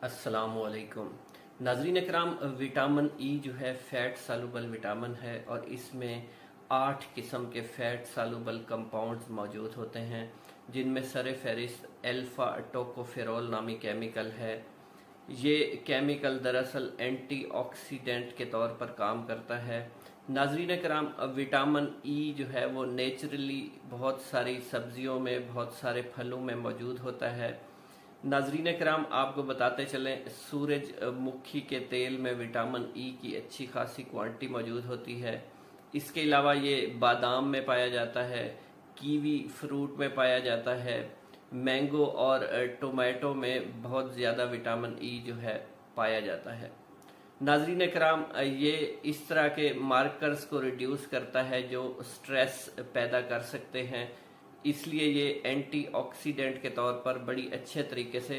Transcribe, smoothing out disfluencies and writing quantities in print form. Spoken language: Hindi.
अस्सलामुअलैकुम नाजरीन कराम। विटामिन ई जो है फैट सालुबल विटामिन है और इसमें 8 किस्म के फैट सालुबल कंपाउंड्स मौजूद होते हैं, जिनमें सर फहरिस्त अल्फा टोकोफेरोल नामी केमिकल है। ये केमिकल दरअसल एंटीऑक्सीडेंट के तौर पर काम करता है। नाजरीन कराम, विटामिन ई जो है वो नेचुरली बहुत सारी सब्जियों में, बहुत सारे फलों में मौजूद होता है। नाजरीन कराम, आपको बताते चलें, सूरजमुखी के तेल में विटामिन ई की अच्छी खासी क्वांटिटी मौजूद होती है। इसके अलावा ये बादाम में पाया जाता है, कीवी फ्रूट में पाया जाता है, मैंगो और टोमेटो में बहुत ज़्यादा विटामिन ई जो है पाया जाता है। नाजरीन कराम, ये इस तरह के मार्कर्स को रिड्यूस करता है जो स्ट्रेस पैदा कर सकते हैं, इसलिए ये एंटीऑक्सीडेंट के तौर पर बड़ी अच्छे तरीके से